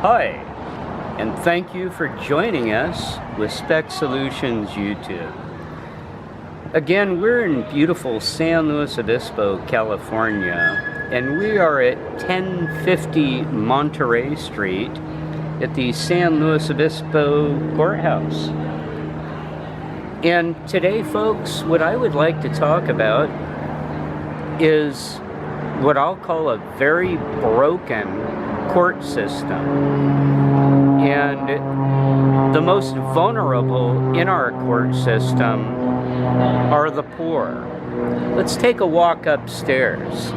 Hi, and thank you for joining us with Spechtsolutions YouTube. Again, we're in beautiful San Luis Obispo, California, and we are at 1050 Monterey Street at the San Luis Obispo Courthouse. And today, folks, what I would like to talk about is what I'll call a very broken court system. And the most vulnerable in our court system are the poor. Let's take a walk upstairs.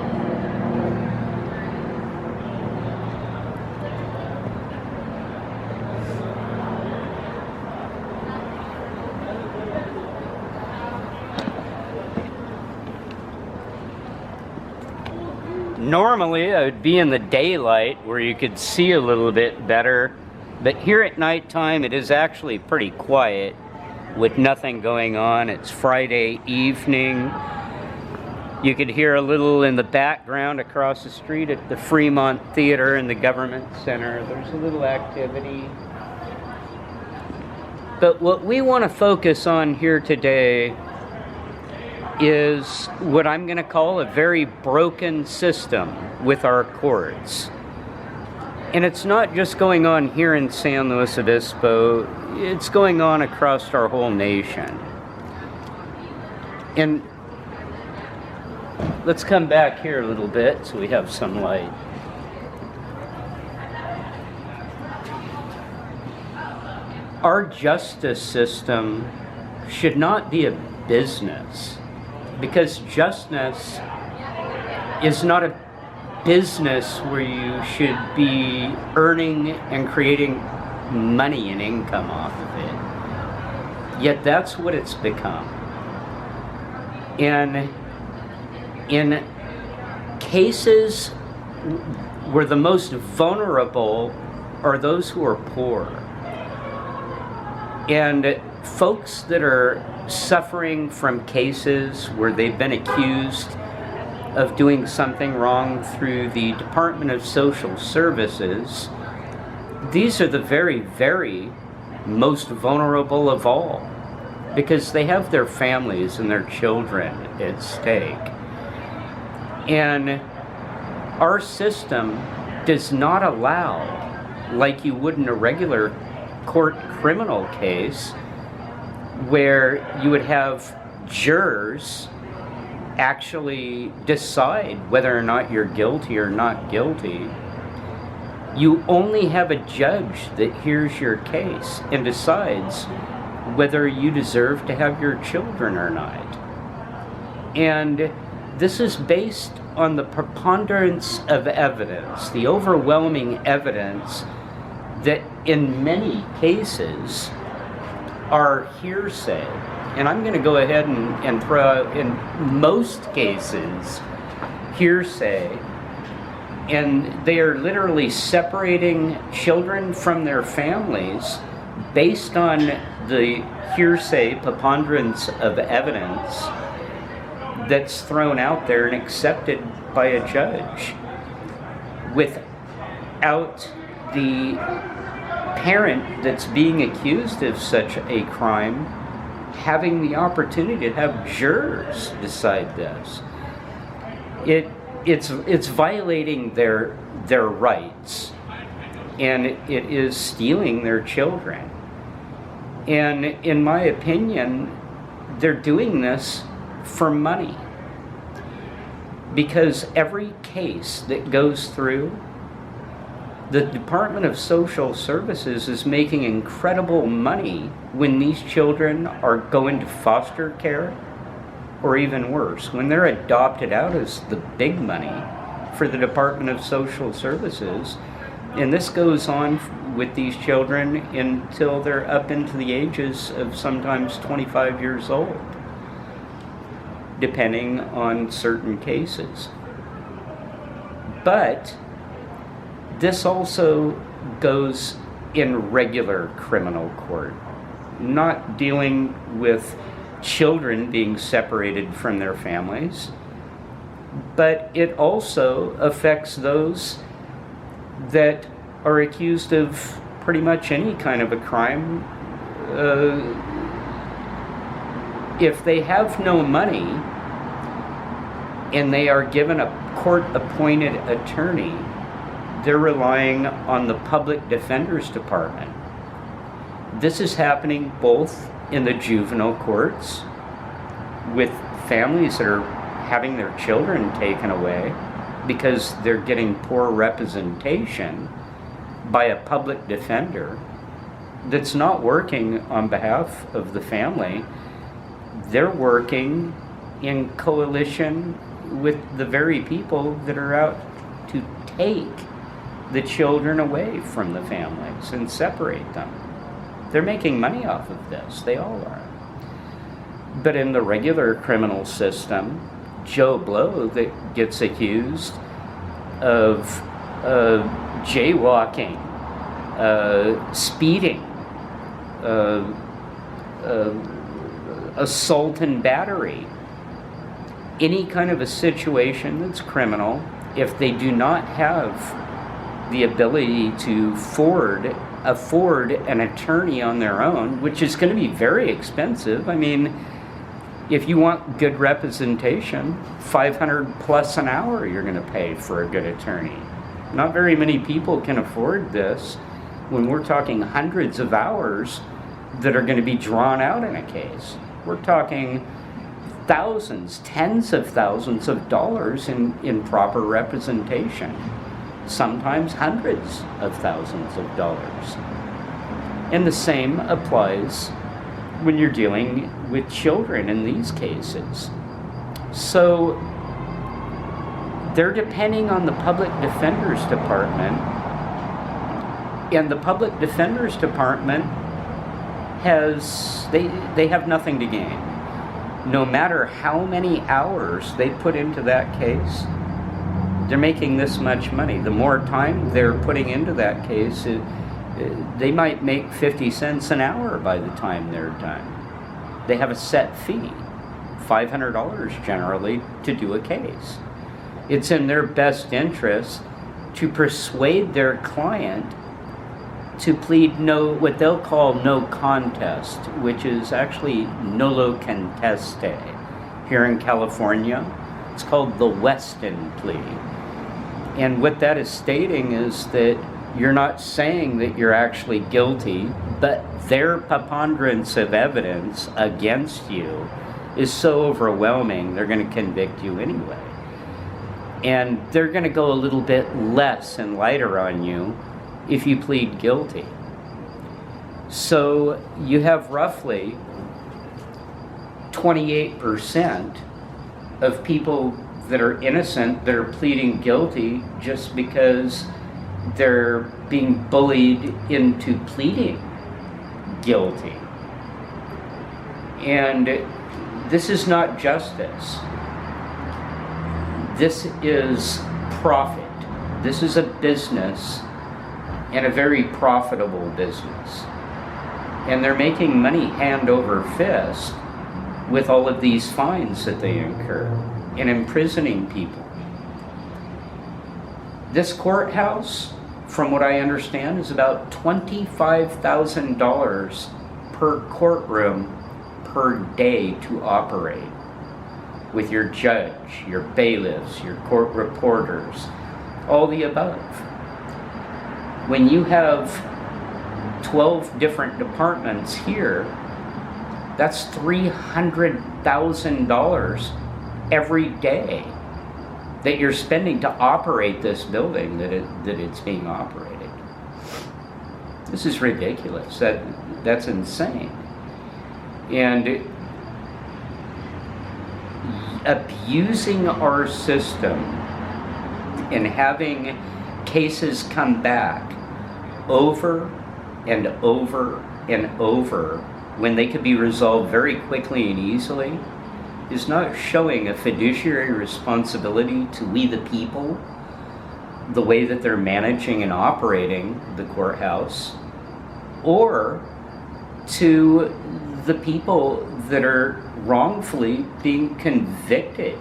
Normally, I would be in the daylight where you could see a little bit better, but here at nighttime it is actually pretty quiet with nothing going on. It's Friday evening. You could hear a little in the background across the street at the Fremont Theater and the Government Center. There's a little activity. But what we want to focus on here today is what I'm going to call a very broken system with our courts. And it's not just going on here in San Luis Obispo, it's going on across our whole nation. And let's come back here a little bit so we have some light. Our justice system should not be a business, because justice is not a business where you should be earning and creating money and income off of it. Yet that's what it's become. And in cases where the most vulnerable are those who are poor, and folks that are suffering from cases where they've been accused of doing something wrong through the Department of Social Services, these are the very, very most vulnerable of all, because they have their families and their children at stake. And our system does not allow, like you would in a regular court criminal case, where you would have jurors actually decide whether or not you're guilty or not guilty. You only have a judge that hears your case and decides whether you deserve to have your children or not. And this is based on the preponderance of evidence, the overwhelming evidence that in many cases are hearsay. And I'm going to go ahead and throw out, in most cases, hearsay. And they are literally separating children from their families based on the hearsay preponderance of evidence that's thrown out there and accepted by a judge, without the parent that's being accused of such a crime having the opportunity to have jurors decide this. It's violating their rights, and it is stealing their children. And in my opinion, they're doing this for money, because every case that goes through, the Department of Social Services is making incredible money when these children are going to foster care, or even worse, when they're adopted out as the big money for the Department of Social Services. And this goes on with these children until they're up into the ages of sometimes 25 years old, depending on certain cases. But this also goes in regular criminal court, not dealing with children being separated from their families, but it also affects those that are accused of pretty much any kind of a crime. If they have no money and they are given a court-appointed attorney, they're relying on the public defender's department. This is happening both in the juvenile courts with families that are having their children taken away because they're getting poor representation by a public defender that's not working on behalf of the family. They're working in coalition with the very people that are out to take the children away from the families and separate them. They're making money off of this. They all are. But in the regular criminal system, Joe Blow that gets accused of jaywalking, speeding, assault and battery, any kind of a situation that's criminal, if they do not have the ability to afford an attorney on their own, which is going to be very expensive. I mean, if you want good representation, $500 plus an hour you're going to pay for a good attorney. Not very many people can afford this when we're talking hundreds of hours that are going to be drawn out in a case. We're talking thousands, tens of thousands of dollars in proper representation. Sometimes hundreds of thousands of dollars. And the same applies when you're dealing with children in these cases. So they're depending on the public defender's department, and the public defender's department they have nothing to gain. No matter how many hours they put into that case, they're making this much money. The more time they're putting into that case, they might make 50 cents an hour by the time they're done. They have a set fee, $500 generally, to do a case. It's in their best interest to persuade their client to plead what they'll call no contest, which is actually nolo conteste. Here in California, it's called the Weston plea. And what that is stating is that you're not saying that you're actually guilty, but their preponderance of evidence against you is so overwhelming, they're going to convict you anyway. And they're going to go a little bit less and lighter on you if you plead guilty. So you have roughly 28% of people that are innocent that are pleading guilty just because they're being bullied into pleading guilty. And this is not justice. This is profit. This is a business, and a very profitable business. And they're making money hand over fist with all of these fines that they incur and imprisoning people. This courthouse, from what I understand, is about $25,000 per courtroom per day to operate, with your judge, your bailiffs, your court reporters, all the above. When you have 12 different departments here, that's $300,000 every day that you're spending to operate this building that it's being operated. This is ridiculous. That's insane. And abusing our system and having cases come back over and over and over when they could be resolved very quickly and easily is not showing a fiduciary responsibility to we the people, the way that they're managing and operating the courthouse, or to the people that are wrongfully being convicted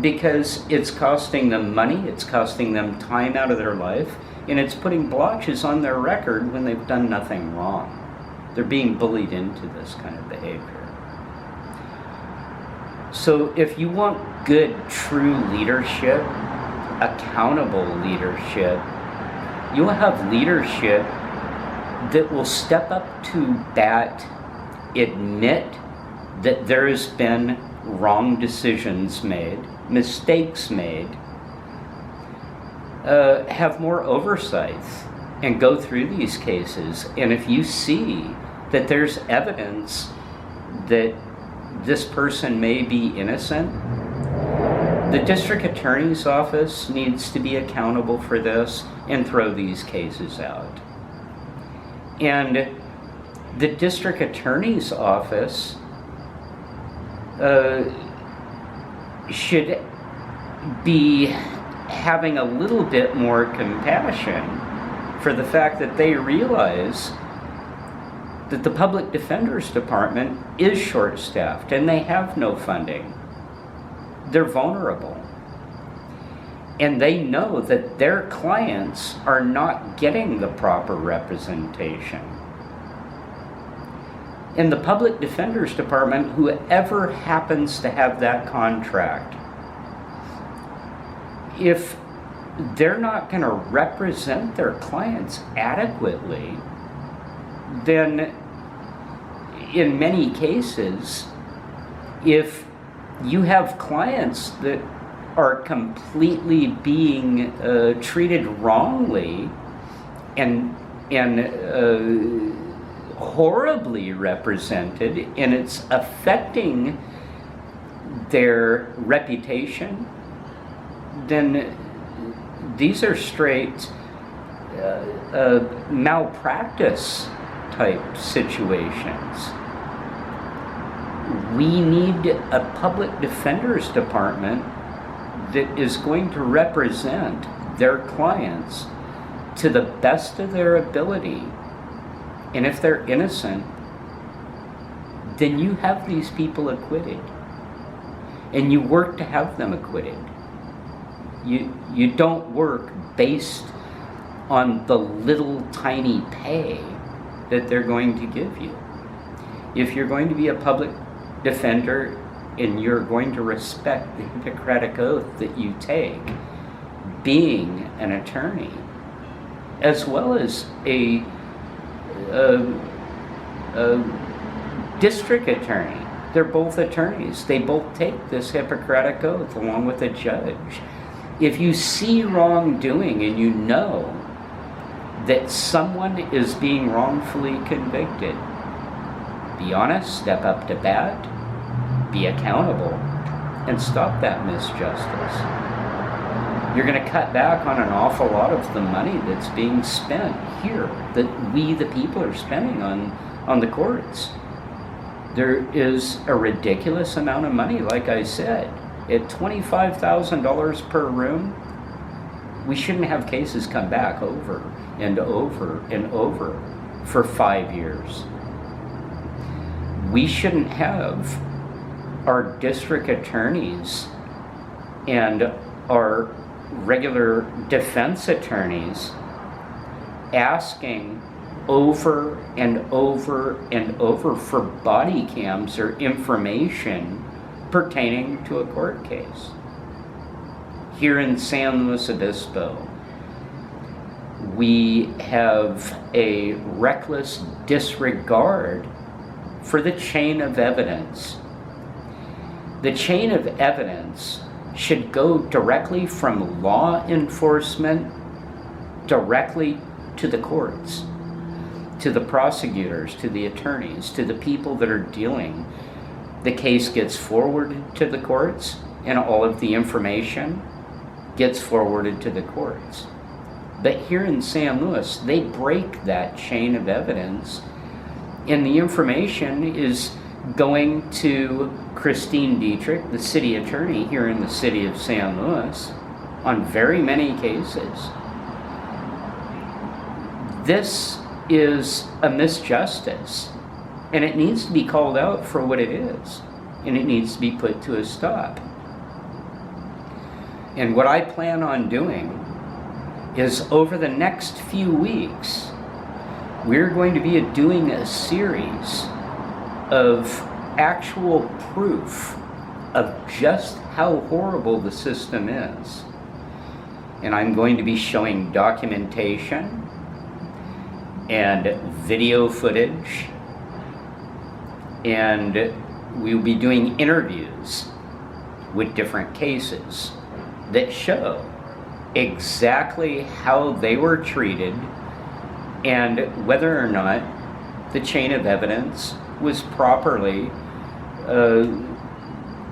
because it's costing them money, it's costing them time out of their life, and it's putting blotches on their record when they've done nothing wrong. They're being bullied into this kind of behavior. So if you want good, true leadership, accountable leadership, you'll have leadership that will step up to bat, admit that there has been wrong decisions made, mistakes made, have more oversight and go through these cases. And if you see that there's evidence that this person may be innocent, the district attorney's office needs to be accountable for this and throw these cases out. And the district attorney's office should be having a little bit more compassion for the fact that they realize that the public defender's department is short-staffed and they have no funding. They're vulnerable. And they know that their clients are not getting the proper representation. In the public defender's department, whoever happens to have that contract, if they're not going to represent their clients adequately, then in many cases, if you have clients that are completely being treated wrongly and horribly represented, and it's affecting their reputation, then these are straight malpractice type situations. We need a public defender's department that is going to represent their clients to the best of their ability. And if they're innocent, then you have these people acquitted. And you work to have them acquitted. You don't work based on the little tiny pay that they're going to give you. If you're going to be a public defender and you're going to respect the Hippocratic oath that you take, being an attorney, as well as a district attorney. They're both attorneys. They both take this Hippocratic oath along with a judge. If you see wrongdoing and you know that someone is being wrongfully convicted, be honest, step up to bat, be accountable, and stop that misjustice. You're going to cut back on an awful lot of the money that's being spent here, that we, the people, are spending on the courts. There is a ridiculous amount of money, like I said. At $25,000 per room, we shouldn't have cases come back over and over and over for 5 years. We shouldn't have our district attorneys and our regular defense attorneys asking over and over and over for body cams or information pertaining to a court case. Here in San Luis Obispo, we have a reckless disregard for the chain of evidence. The chain of evidence should go directly from law enforcement directly to the courts, to the prosecutors, to the attorneys, to the people that are dealing. The case gets forwarded to the courts, and all of the information gets forwarded to the courts. But here in San Luis, they break that chain of evidence, and the information is going to Christine Dietrich, the city attorney here in the city of San Luis, on very many cases. This is a misjustice, and it needs to be called out for what it is, and it needs to be put to a stop. And what I plan on doing is over the next few weeks, we're going to be doing a series of actual proof of just how horrible the system is. And I'm going to be showing documentation and video footage, and we'll be doing interviews with different cases that show exactly how they were treated and whether or not the chain of evidence was properly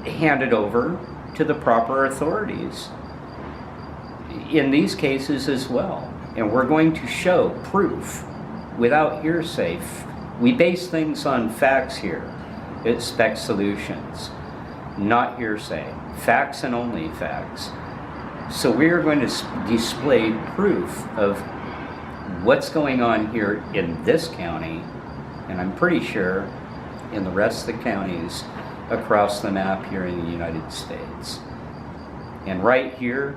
handed over to the proper authorities in these cases as well. And we're going to show proof without hearsay. We base things on facts here at spechtsolutions, not hearsay, facts and only facts. So we are going to display proof of what's going on here in this county, and I'm pretty sure in the rest of the counties across the map here in the United States. And right here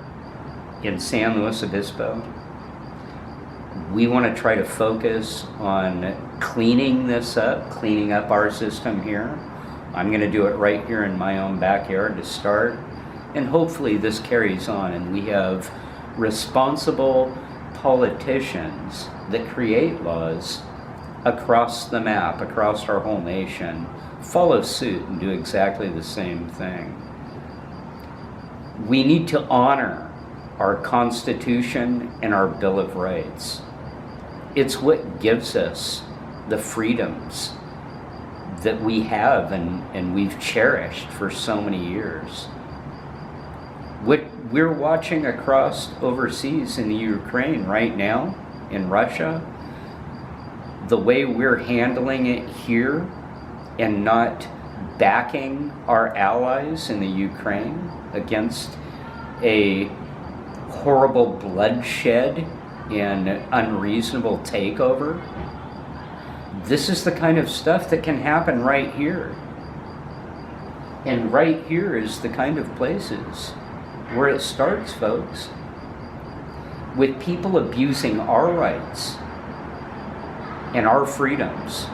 in San Luis Obispo, we want to try to focus on cleaning this up, cleaning up our system here. I'm going to do it right here in my own backyard to start, and hopefully this carries on and we have responsible politicians that create laws across the map, across our whole nation, follow suit and do exactly the same thing. We need to honor our Constitution and our Bill of Rights. It's what gives us the freedoms that we have and we've cherished for so many years. What we're watching across overseas in the Ukraine right now, in Russia, the way we're handling it here and not backing our allies in the Ukraine against a horrible bloodshed and unreasonable takeover. This is the kind of stuff that can happen right here. And right here is the kind of places where it starts, folks, with people abusing our rights and our freedoms.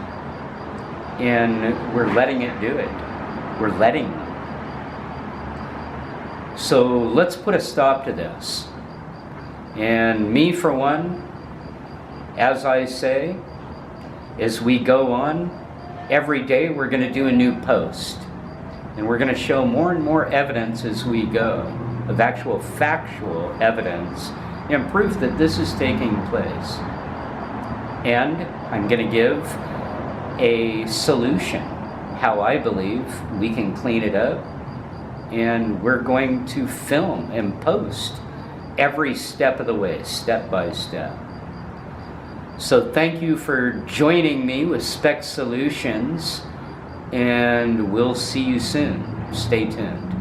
And we're letting it do it. We're letting them. So let's put a stop to this. And me, for one, as I say, as we go on, every day we're going to do a new post. And we're going to show more and more evidence as we go, of actual factual evidence and proof that this is taking place. And I'm going to give a solution, how I believe we can clean it up. And we're going to film and post every step of the way, step by step. So thank you for joining me with Spect Solutions, and we'll see you soon. Stay tuned.